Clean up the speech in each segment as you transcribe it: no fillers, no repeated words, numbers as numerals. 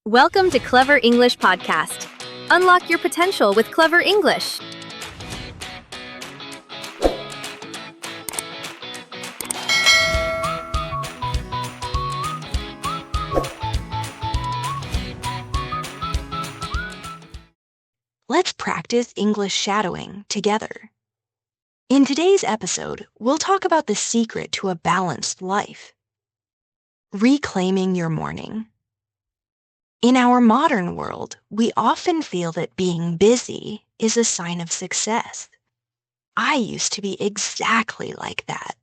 Welcome to Clever English Podcast. Unlock your potential with Clever English. Let's practice English shadowing together. In today's episode, we'll talk about the secret to a balanced life. Reclaiming your morning. In our modern world, we often feel that being busy is a sign of success. I used to be exactly like that.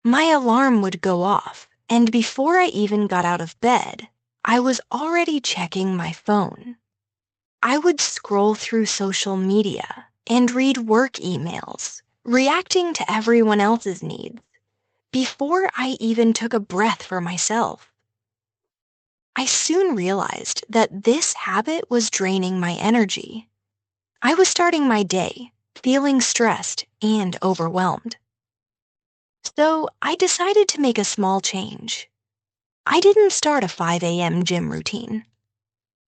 My alarm would go off, and before I even got out of bed, I was already checking my phone. I would scroll through social media and read work emails, reacting to everyone else's needs, before I even took a breath for myself. I soon realized that this habit was draining my energy. I was starting my day feeling stressed and overwhelmed. So I decided to make a small change. I didn't start a 5 a.m. gym routine.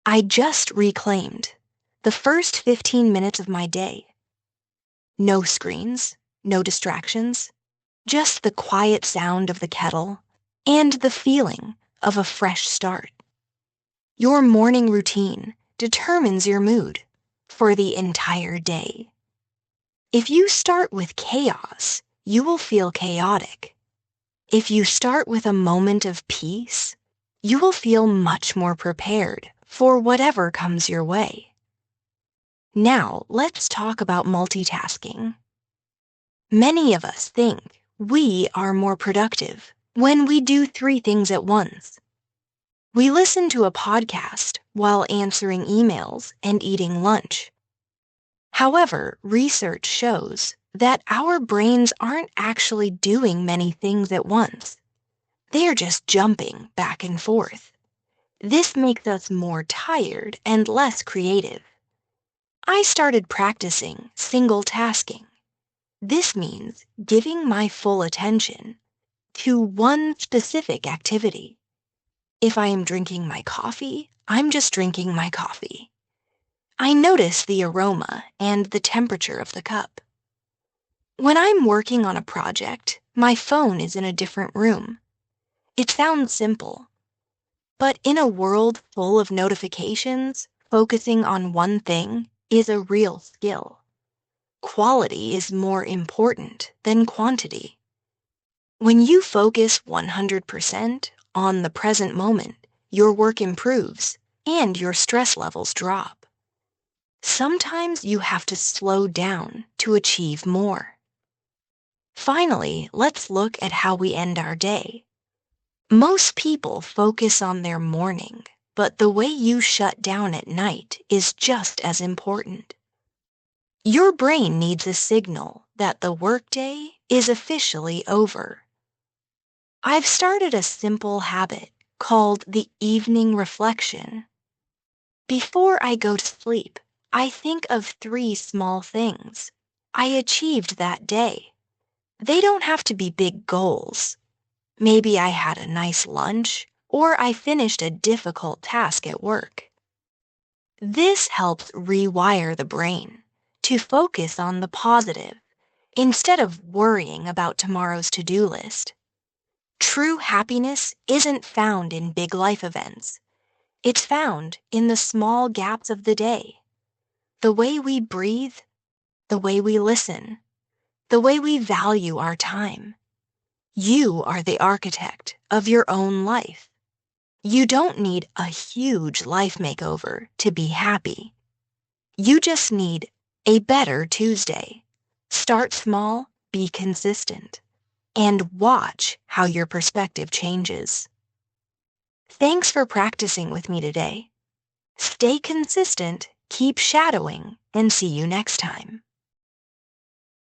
I just reclaimed the first 15 minutes of my day. No screens, no distractions, just the quiet sound of the kettle and the feeling of a fresh start. Your morning routine determines your mood for the entire day. If you start with chaos, you will feel chaotic. If you start with a moment of peace, you will feel much more prepared for whatever comes your way. Now, let's talk about multitasking. Many of us think we are more productive when we do 3 things at once. We listen to a podcast while answering emails and eating lunch. However, research shows that our brains aren't actually doing many things at once. They're just jumping back and forth. This makes us more tired and less creative. I started practicing single tasking. This means giving my full attention to one specific activity. If I am drinking my coffee, I'm just drinking my coffee. I notice the aroma and the temperature of the cup. When I'm working on a project, my phone is in a different room. It sounds simple, but in a world full of notifications, focusing on one thing is a real skill. Quality is more important than quantity. When you focus 100% on the present moment, your work improves and your stress levels drop. Sometimes you have to slow down to achieve more. Finally, let's look at how we end our day. Most people focus on their morning, but the way you shut down at night is just as important. Your brain needs a signal that the workday is officially over. I've started a simple habit called the evening reflection. Before I go to sleep, I think of 3 small things I achieved that day. They don't have to be big goals. Maybe I had a nice lunch, or I finished a difficult task at work. This helps rewire the brain to focus on the positive instead of worrying about tomorrow's to-do list. True happiness isn't found in big life events. It's found in the small gaps of the day. The way we breathe, the way we listen, the way we value our time. You are the architect of your own life. You don't need a huge life makeover to be happy. You just need a better Tuesday. Start small, be consistent, and watch how your perspective changes. Thanks for practicing with me today. Stay consistent, keep shadowing, and see you next time.